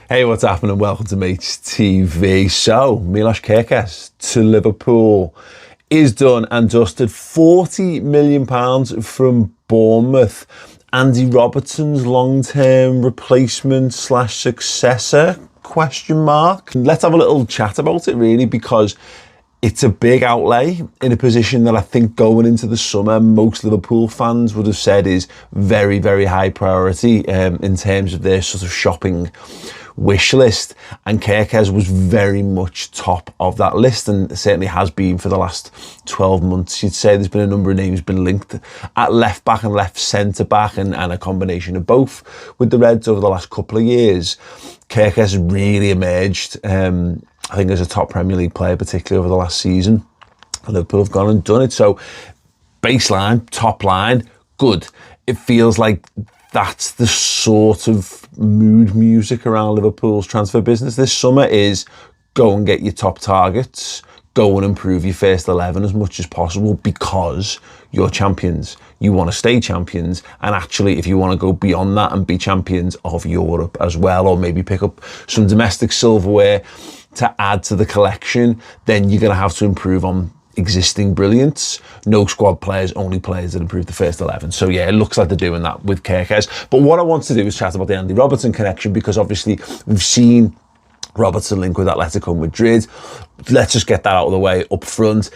Hey, what's happening? Welcome to Mates TV. So, MILOS KERKEZ to Liverpool is done and dusted. £40 million from Bournemouth. Andy Robertson's long-term replacement / successor, question mark. Let's have a little chat about it really, because it's a big outlay in a position that I think going into the summer, most Liverpool fans would have said is very, very high priority in terms of their sort of shopping wish list. And Kerkez was very much top of that list, and certainly has been for the last 12 months. You'd say there's been a number of names been linked at left back and left centre back, and a combination of both with the Reds over the last couple of years. Kerkez has really emerged, I think, as a top Premier League player, particularly over the last season. Liverpool have gone and done it. So baseline, top line, good. It feels like that's the sort of mood music around Liverpool's transfer business this summer is go and get your top targets, go and improve your first 11 as much as possible, because you're champions. You want to stay champions. And actually, if you want to go beyond that and be champions of Europe as well, or maybe pick up some domestic silverware to add to the collection, then you're going to have to improve on existing brilliance. No squad players, only players that improve the first 11. So yeah, it looks like they're doing that with Kerkez. But what I want to do is chat about the Andy Robertson connection, because obviously we've seen Robertson link with Atletico Madrid. Let's just get that out of the way up front.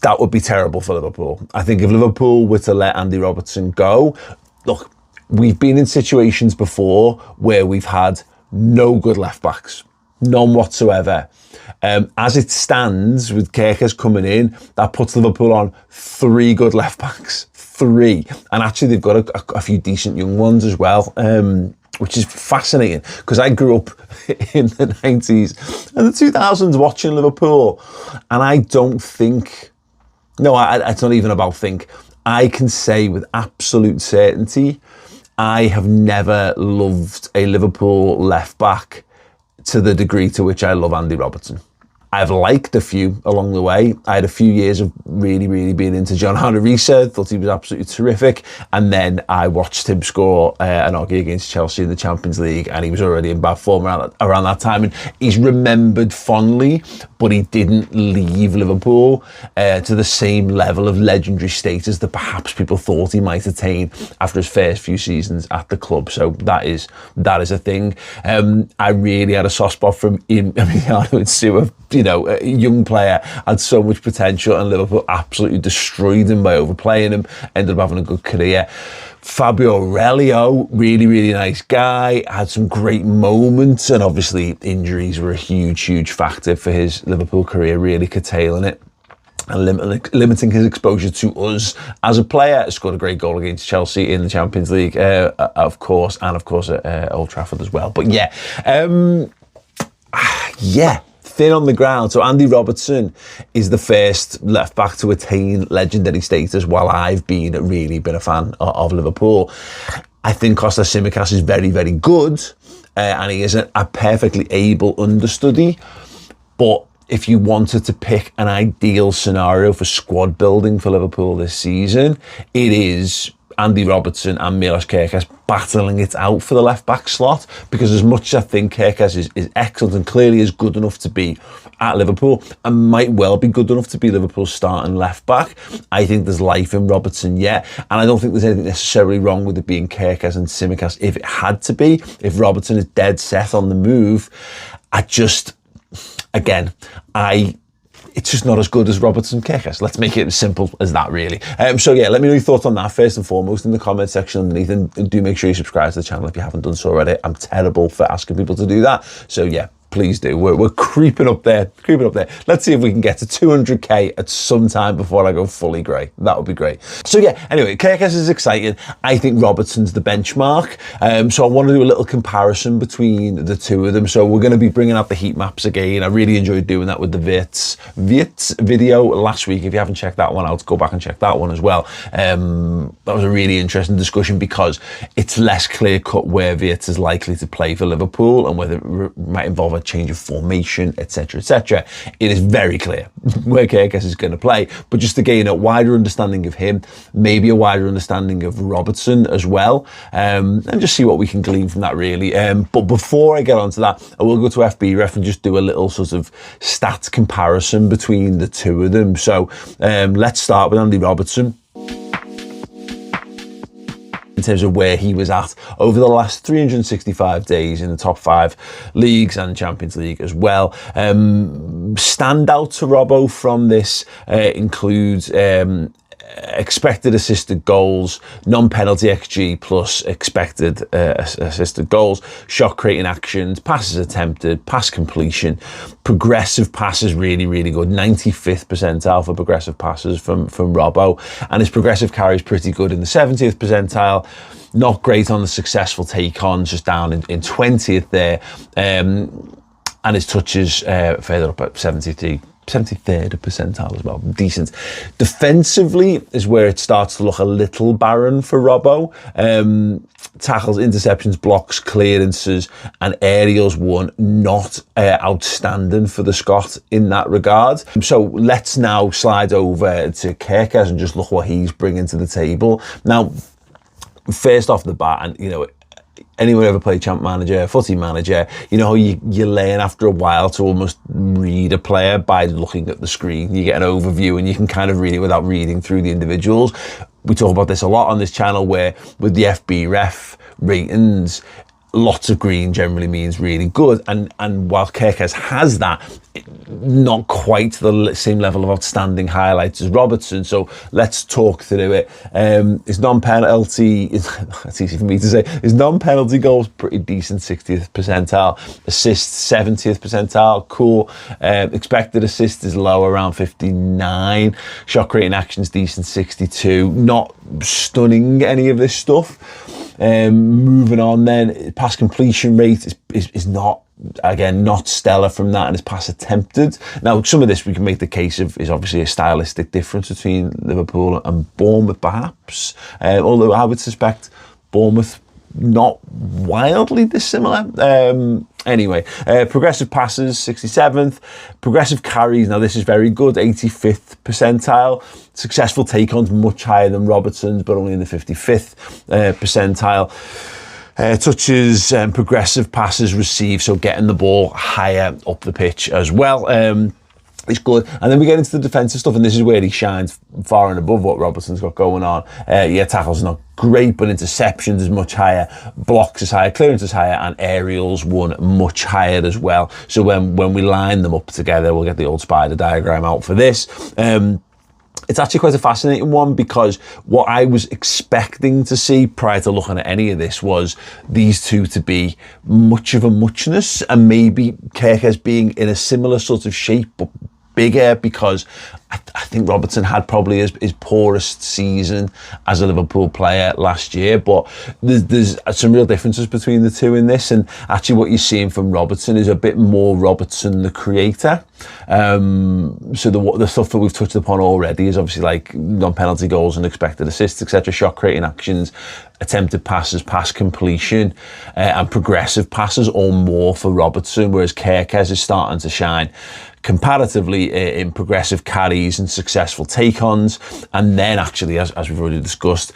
That would be terrible for Liverpool. I think if Liverpool were to let Andy Robertson go, look, we've been in situations before where we've had no good left backs. None whatsoever. As it stands, with Kerkez coming in, that puts Liverpool on 3 good left backs. 3. And actually they've got a few decent young ones as well, which is fascinating, because I grew up in the 90s and the 2000s watching Liverpool, and I don't think, it's not even about think, I can say with absolute certainty, I have never loved a Liverpool left back to the degree to which I love Andy Robertson. I've liked a few along the way. I had a few years of really, really being into John Harderisa, thought he was absolutely terrific. And then I watched him score an Oggy against Chelsea in the Champions League, and he was already in bad form around that time. And he's remembered fondly, but he didn't leave Liverpool to the same level of legendary status that perhaps people thought he might attain after his first few seasons at the club. So that is a thing. I really had a soft spot from Emiliano Insua. You know, a young player, had so much potential, and Liverpool absolutely destroyed him by overplaying him, ended up having a good career. Fabio Aurelio, really, really nice guy, had some great moments, and obviously injuries were a huge, huge factor for his Liverpool career, really curtailing it and limiting his exposure to us as a player. Scored a great goal against Chelsea in the Champions League, of course, and of course at Old Trafford as well. But yeah, thin on the ground. So Andy Robertson is the first left back to attain legendary status, while I've really been a fan of Liverpool. I think Kostas Tsimikas is very, very good, and he is a perfectly able understudy. But if you wanted to pick an ideal scenario for squad building for Liverpool this season, it is Andy Robertson and MILOS KERKEZ battling it out for the left-back slot, because as much as I think KERKEZ is excellent and clearly is good enough to be at Liverpool, and might well be good enough to be Liverpool's starting left-back, I think there's life in Robertson yet, and I don't think there's anything necessarily wrong with it being KERKEZ and Tsimikas if it had to be. If Robertson is dead set on the move, it's just not as good as Robertson KERKEZ. Let's make it as simple as that, really. So yeah, let me know your thoughts on that first and foremost in the comment section underneath, and do make sure you subscribe to the channel if you haven't done so already. I'm terrible for asking people to do that. So yeah, please do. We're creeping up there. Let's see if we can get to 200k at some time before I go fully grey. That would be great. So yeah, anyway, KERKEZ is exciting. I think Robertson's the benchmark. So I want to do a little comparison between the two of them. So we're going to be bringing out the heat maps again. I really enjoyed doing that with the Wirtz video last week. If you haven't checked that one out, go back and check that one as well. That was a really interesting discussion, because it's less clear cut where Wirtz is likely to play for Liverpool, and whether it might involve a change of formation, etc., etc. It is very clear where Kerkez is going to play, but just to gain a wider understanding of him, maybe a wider understanding of Robertson as well, and just see what we can glean from that, really. But before I get onto that, I will go to FBref and just do a little sort of stats comparison between the two of them. So let's start with Andy Robertson. In terms of where he was at over the last 365 days in the top 5 leagues and Champions League as well. Standout to Robbo from this includes expected assisted goals, non-penalty XG plus expected assisted goals, shot creating actions, passes attempted, pass completion, progressive passes really, really good. 95th percentile for progressive passes from Robbo, and his progressive carry is pretty good in the 70th percentile. Not great on the successful take-ons, just down in 20th there, and his touches further up at 73rd percentile as well. Decent. Defensively is where it starts to look a little barren for Robbo. Tackles, interceptions, blocks, clearances, and aerials won, not outstanding for the Scot in that regard. So let's now slide over to Kerkez and just look what he's bringing to the table. Now, first off the bat, and you know, anyone ever played Champ Manager, Footy Manager, you know, you learn after a while to almost read a player by looking at the screen. You get an overview and you can kind of read it without reading through the individuals. We talk about this a lot on this channel, where with the FBref ratings, lots of green generally means really good, and while Kerkez has that, not quite the same level of outstanding highlights as Robertson. So let's talk through it. His non-penalty, that's easy for me to say, his non-penalty goals pretty decent, 60th percentile. Assists, 70th percentile, cool. Expected assist is low, around 59. Shot creating actions decent, 62. Not stunning, any of this stuff. Moving on then, pass completion rate is not, again, not stellar from that, and his pass attempted. Now, some of this we can make the case of is obviously a stylistic difference between Liverpool and Bournemouth, perhaps. Although I would suspect Bournemouth not wildly dissimilar. Anyway, progressive passes, 67th. Progressive carries, now this is very good, 85th percentile. Successful take-ons, much higher than Robertson's, but only in the 55th percentile. Touches, progressive passes received, so getting the ball higher up the pitch as well. It's good. And then we get into the defensive stuff, and this is where he shines far and above what Robertson's got going on. Tackles not great, but interceptions is much higher, blocks is higher, clearance is higher, and aerials won much higher as well. So when we line them up together, we'll get the old spider diagram out for this. It's actually quite a fascinating one, because what I was expecting to see prior to looking at any of this was these two to be much of a muchness, and maybe Kerkez being in a similar sort of shape but bigger, because I think Robertson had probably his poorest season as a Liverpool player last year, but there's some real differences between the two in this, and actually what you're seeing from Robertson is a bit more Robertson the creator. So the stuff that we've touched upon already is obviously like non-penalty goals and expected assists, etc., shot creating actions, attempted passes, pass completion, and progressive passes, all more for Robertson, whereas Kerkez is starting to shine comparatively in progressive carries and successful take-ons, and then actually, as we've already discussed,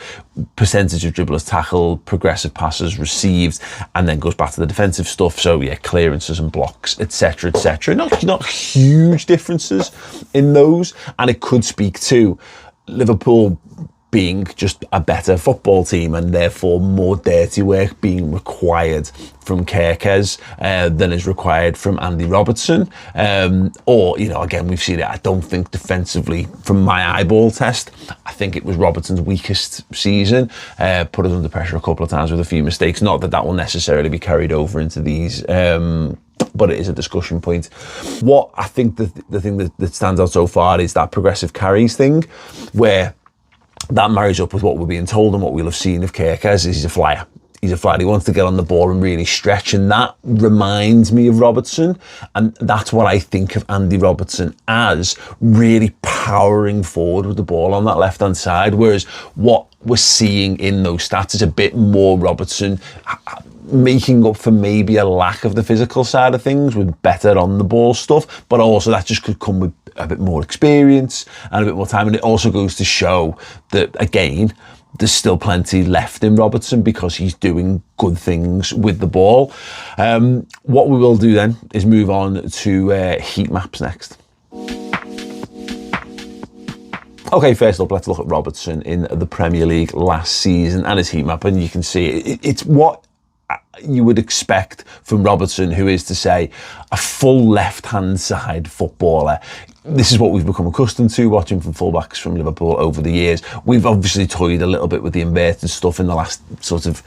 percentage of dribblers tackled, progressive passes received, and then goes back to the defensive stuff. So yeah, clearances and blocks, etc., etc. Not huge differences in those, and it could speak to Liverpool being just a better football team, and therefore more dirty work being required from Kerkez than is required from Andy Robertson. Or, you know, again, we've seen it. I don't think defensively, from my eyeball test, I think it was Robertson's weakest season. Put us under pressure a couple of times with a few mistakes. Not that that will necessarily be carried over into these, but it is a discussion point. What I think the thing that stands out so far is that progressive carries thing, where that marries up with what we're being told and what we'll have seen of Kerkez. Is he's a flyer. He's a flyer. He wants to get on the ball and really stretch, and that reminds me of Robertson, and that's what I think of Andy Robertson as, really powering forward with the ball on that left-hand side, whereas what we're seeing in those stats is a bit more Robertson making up for maybe a lack of the physical side of things with better on the ball stuff, but also that just could come with a bit more experience and a bit more time. And it also goes to show that, again, there's still plenty left in Robertson because he's doing good things with the ball. What we will do then is move on to heat maps next. Okay, first up, let's look at Robertson in the Premier League last season and his heat map, and you can see it's what you would expect from Robertson, who is to say a full left-hand side footballer. This is what we've become accustomed to watching from fullbacks from Liverpool over the years. We've obviously toyed a little bit with the inverted stuff in the last sort of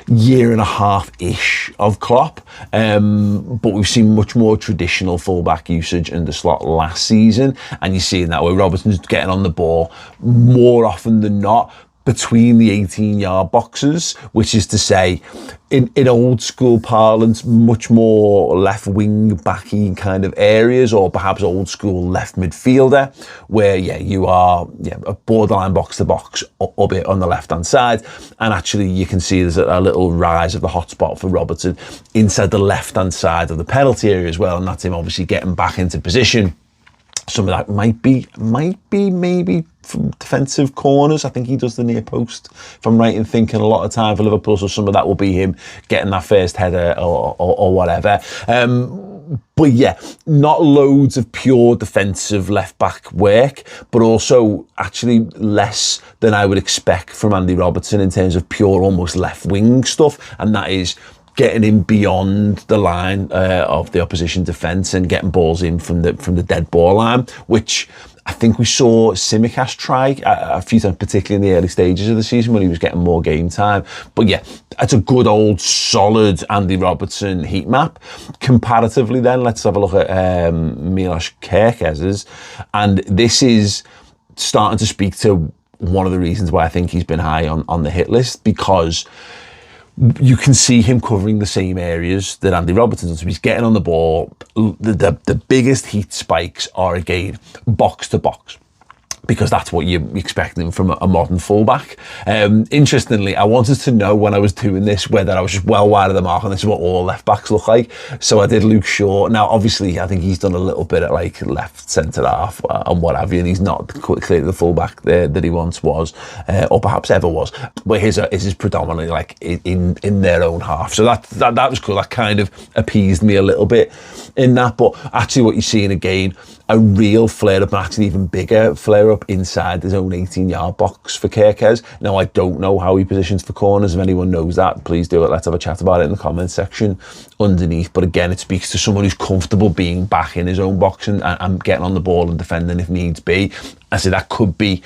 year and a half-ish of Klopp, but we've seen much more traditional fullback usage in the slot last season, and you're seeing that where Robertson's getting on the ball more often than not between the 18-yard boxes, which is to say, in old school parlance, much more left wing backy kind of areas, or perhaps old school left midfielder, where you are a borderline box to box, albeit on the left hand side. And actually, you can see there's a little rise of the hotspot for Robertson inside the left hand side of the penalty area as well, and that's him obviously getting back into position. Some of that might be maybe from defensive corners. I think he does the near post, if I'm right in thinking, a lot of time for Liverpool. So some of that will be him getting that first header or whatever. But yeah, not loads of pure defensive left back work, but also actually less than I would expect from Andy Robertson in terms of pure almost left wing stuff, and that is getting in beyond the line of the opposition defence and getting balls in from the dead ball line, which I think we saw Tsimikas try a few times, particularly in the early stages of the season when he was getting more game time. But yeah, it's a good old solid Andy Robertson heat map. Comparatively then, let's have a look at MILOS KERKEZ's, and this is starting to speak to one of the reasons why I think he's been high on the hit list, because you can see him covering the same areas that Andy Robertson does. He's getting on the ball. The biggest heat spikes are, again, box to box, because that's what you're expecting from a modern fullback. Interestingly, I wanted to know when I was doing this whether I was just well wide of the mark, and this is what all left backs look like. So I did Luke Shaw. Now, obviously, I think he's done a little bit at like left centre half and what have you, and he's not clearly the fullback there that he once was, or perhaps ever was. But his is predominantly like in their own half. So that was cool. That kind of appeased me a little bit in that. But actually, what you're seeing again, a real flare up, and actually even bigger flare up inside his own 18-yard box for Kerkez. Now, I don't know how he positions for corners. If anyone knows that, please do it. Let's have a chat about it in the comments section underneath. But again, it speaks to someone who's comfortable being back in his own box and getting on the ball and defending if needs be. I say that could be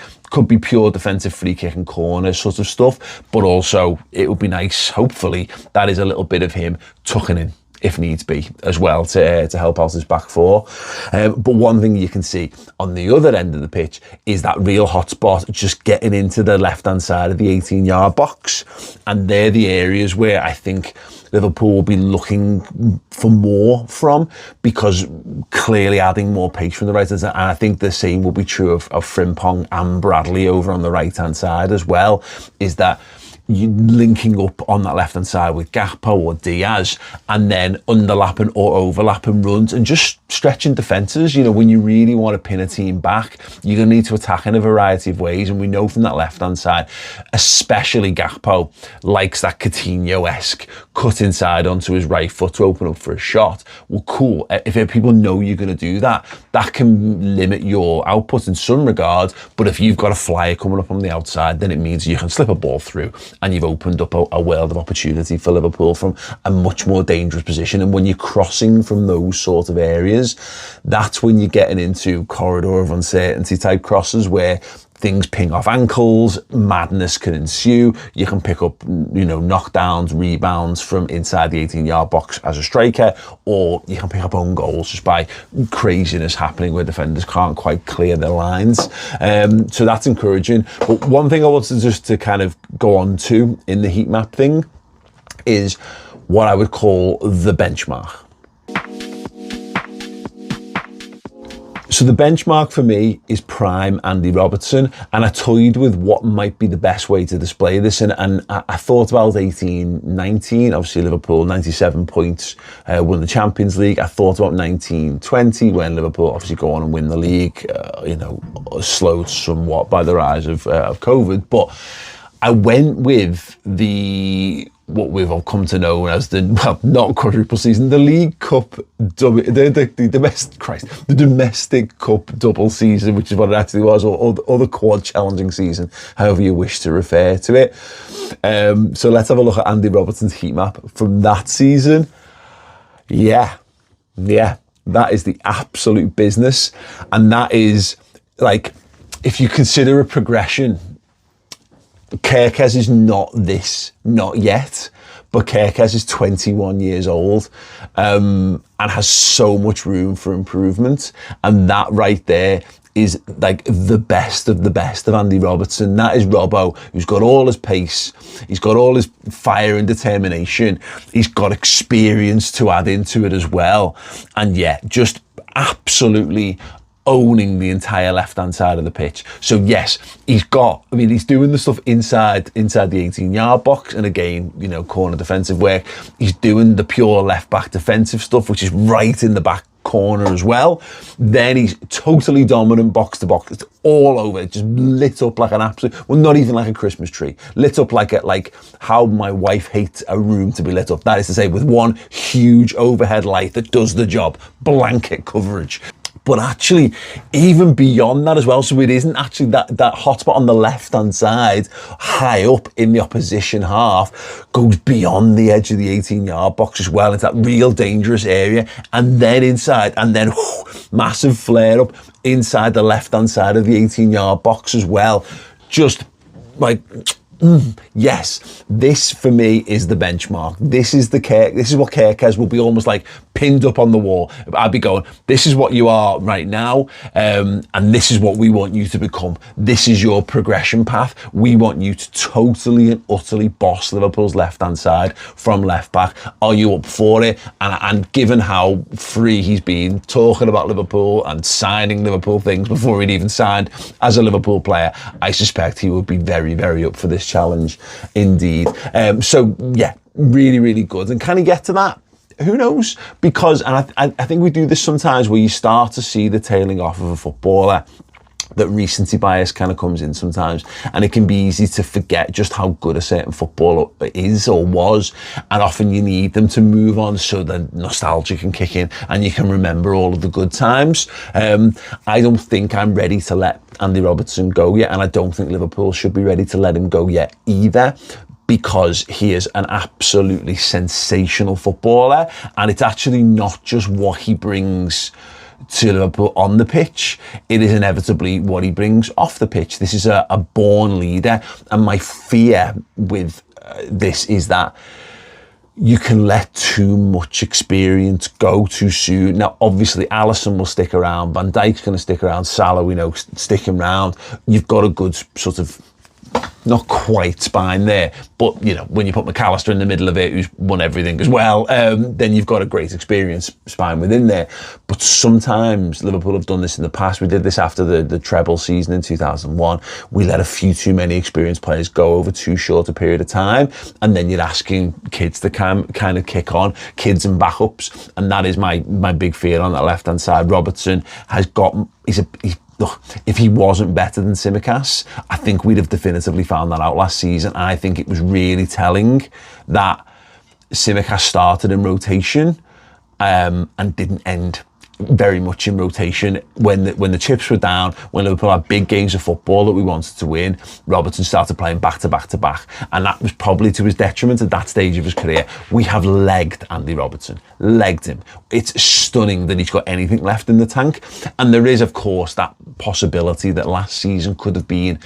pure defensive free kick and corner sort of stuff, but also it would be nice, hopefully, that is a little bit of him tucking in if needs be as well to help out his back four. But one thing you can see on the other end of the pitch is that real hotspot just getting into the left-hand side of the 18-yard box. And they're the areas where I think Liverpool will be looking for more from, because clearly adding more pace from the right hand side. And I think the same will be true of Frimpong and Bradley over on the right-hand side as well, is that you linking up on that left-hand side with Gakpo or Diaz, and then underlapping or overlapping runs and just stretching defences. You know, when you really want to pin a team back, you're going to need to attack in a variety of ways. And we know from that left-hand side, especially Gakpo likes that Coutinho-esque cut inside onto his right foot to open up for a shot. Well, cool. If people know you're going to do that, that can limit your output in some regard. But if you've got a flyer coming up on the outside, then it means you can slip a ball through, and you've opened up a world of opportunity for Liverpool from a much more dangerous position. And when you're crossing from those sort of areas, that's when you're getting into corridor of uncertainty type crosses where things ping off ankles, madness can ensue. You can pick up, knockdowns, rebounds from inside the 18-yard box as a striker, or you can pick up own goals just by craziness happening where defenders can't quite clear their lines. So that's encouraging. But one thing I wanted just to kind of go on to in the heat map thing is what I would call the benchmark. So the benchmark for me is prime Andy Robertson, and I toyed with what might be the best way to display this, and I thought about 18-19, obviously Liverpool 97 points, won the Champions League. I thought about 19-20 when Liverpool obviously go on and win the league, slowed somewhat by the rise of COVID, but I went with what we've all come to know as not quadruple season, the League Cup, the domestic cup double season, which is what it actually was, or the quad challenging season, however you wish to refer to it. So let's have a look at Andy Robertson's heat map from that season. Yeah, that is the absolute business. And that is, like, if you consider a progression, Kerkez is not yet, but Kerkez is 21 years old and has so much room for improvement. And that right there is like the best of Andy Robertson. That is Robbo, who's got all his pace, he's got all his fire and determination, he's got experience to add into it as well. And yeah, just absolutely owning the entire left-hand side of the pitch. So yes, he's doing the stuff inside the 18-yard box, and again, corner defensive work. He's doing the pure left-back defensive stuff, which is right in the back corner as well. Then he's totally dominant box to box. It's all over. It's just lit up like an absolute, well, not even like a Christmas tree. Lit up like how my wife hates a room to be lit up. That is to say, with one huge overhead light that does the job. Blanket coverage. But actually, even beyond that as well, so it isn't actually that hotspot on the left-hand side, high up in the opposition half, goes beyond the edge of the 18-yard box as well. It's that real dangerous area. And then inside, and then massive flare-up inside the left-hand side of the 18-yard box as well. Just like... yes, this for me is the benchmark. This is what Kerkez will be almost like pinned up on the wall. I'd be going, this is what you are right now, and this is what we want you to become. This is your progression path. We want you to totally and utterly boss Liverpool's left-hand side from left back. Are you up for it? And given how free he's been talking about Liverpool and signing Liverpool things before he'd even signed as a Liverpool player, I suspect he would be very, very up for this challenge indeed. So yeah, really, really good. And can he get to that? Who knows? Because, and I think we do this sometimes, where you start to see the tailing off of a footballer, that recency bias kind of comes in sometimes, and it can be easy to forget just how good a certain footballer is or was, and often you need them to move on so the nostalgia can kick in and you can remember all of the good times. I don't think I'm ready to let Andy Robertson go yet, and I don't think Liverpool should be ready to let him go yet either, because he is an absolutely sensational footballer, and it's actually not just what he brings to Liverpool on the pitch, it is inevitably what he brings off the pitch. This is a born leader, and my fear with this is that you can let too much experience go too soon. Now, obviously, Alisson will stick around, Van Dijk's going to stick around, Salah, we know, sticking around. You've got a good sort of, not quite spine there, but when you put McAllister in the middle of it, who's won everything as well, then you've got a great experience spine within there. But sometimes Liverpool have done this in the past. We did this after the treble season in 2001. We let a few too many experienced players go over too short a period of time, and then you're asking kids to kind of kick on, kids and backups, and that is my big fear on that left hand side. Robertson has got, if he wasn't better than Tsimikas, I think we'd have definitively found that out last season. I think it was really telling that Tsimikas started in rotation and didn't end very much in rotation. When the chips were down, when Liverpool had big games of football that we wanted to win, Robertson started playing back to back to back, and that was probably to his detriment at that stage of his career. We have legged Andy Robertson, legged him. It's stunning that he's got anything left in the tank, and there is, of course, that possibility that last season could have been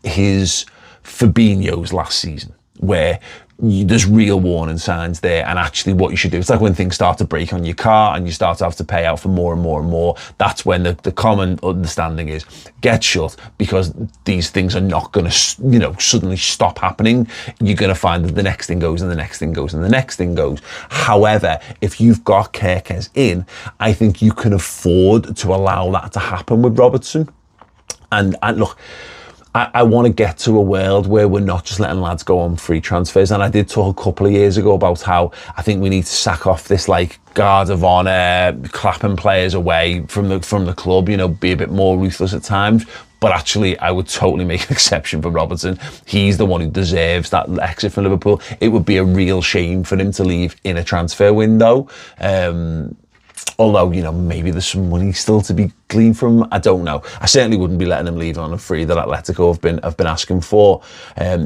his Fabinho's last season, where there's real warning signs there. And actually what you should do, it's like when things start to break on your car and you start to have to pay out for more and more and more. That's when the common understanding is get shut, because these things are not going to, you know, suddenly stop happening. You're going to find that the next thing goes and the next thing goes and the next thing goes. However, if you've got Kerkez in, I think you can afford to allow that to happen with Robertson. And look, I want to get to a world where we're not just letting lads go on free transfers. And I did talk a couple of years ago about how I think we need to sack off this like guard of honour, clapping players away from the club, you know, be a bit more ruthless at times. But actually, I would totally make an exception for Robertson. He's the one who deserves that exit from Liverpool. It would be a real shame for him to leave in a transfer window. Although, you know, maybe there's some money still to be gleaned from, I don't know. I certainly wouldn't be letting him leave on a free that Atletico have been asking for.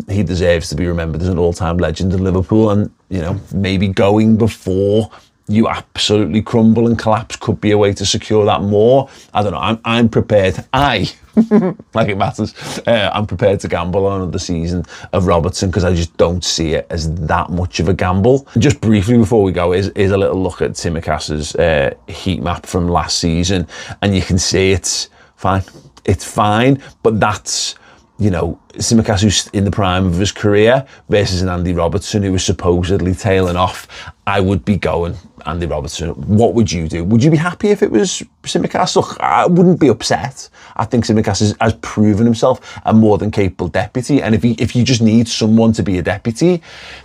He deserves to be remembered as an all-time legend in Liverpool, and, you know, maybe going before you absolutely crumble and collapse could be a way to secure that more. I don't know. I'm prepared. Like it matters. I'm prepared to gamble on another season of Robertson, because I just don't see it as that much of a gamble. Just briefly before we go is a little look at Tsimikas' heat map from last season, and you can see it's fine. It's fine, but that's, you know, Tsimikas, who's in the prime of his career, versus an Andy Robertson who was supposedly tailing off. I would be going Andy Robertson. What would you do? Would you be happy if it was Tsimikas? Look, I wouldn't be upset. I think Tsimikas has proven himself a more than capable deputy. And if you just need someone to be a deputy,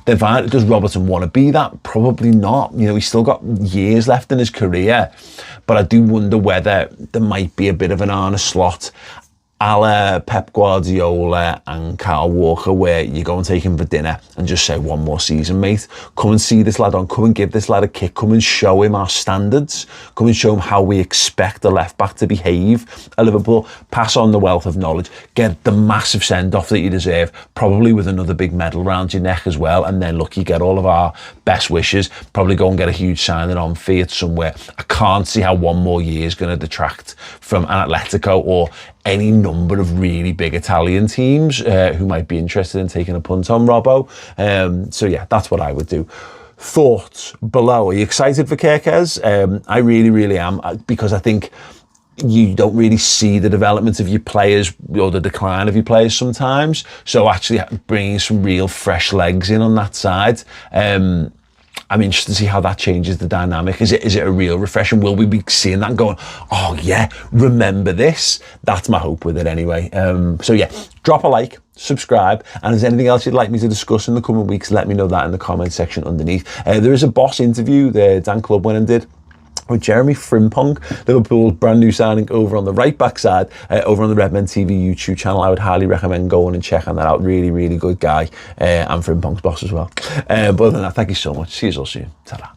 then fine. Does Robertson want to be that? Probably not. You know, he's still got years left in his career. But I do wonder whether there might be a bit of an Arne Slot a la Pep Guardiola and Kyle Walker, where you go and take him for dinner and just say, one more season, mate. Come and see this lad on. Come and give this lad a kick. Come and show him our standards. Come and show him how we expect a left-back to behave at Liverpool. Pass on the wealth of knowledge. Get the massive send-off that you deserve, probably with another big medal around your neck as well. And then, look, you get all of our best wishes. Probably go and get a huge signing on fee at somewhere. I can't see how one more year is going to detract from an Atletico or any number of really big Italian teams who might be interested in taking a punt on Robbo. So yeah, that's what I would do. Thoughts below. Are you excited for Kerkez? I really, really am, because I think you don't really see the development of your players or the decline of your players sometimes. So actually bringing some real fresh legs in on that side. I'm interested to see how that changes the dynamic. Is it a real refresh? And will we be seeing that and going, oh yeah, remember this? That's my hope with it anyway. So yeah, drop a like, subscribe, and if there's anything else you'd like me to discuss in the coming weeks, let me know that in the comment section underneath. There is a boss interview that Dan Klopp went and did with Jeremy Frimpong, Liverpool's brand new signing, over on the right back side, over on the Redmen TV YouTube channel. I would highly recommend going and checking that out. Really, really good guy, and Frimpong's boss as well. But other than that, thank you so much. See you all soon. Ta-da.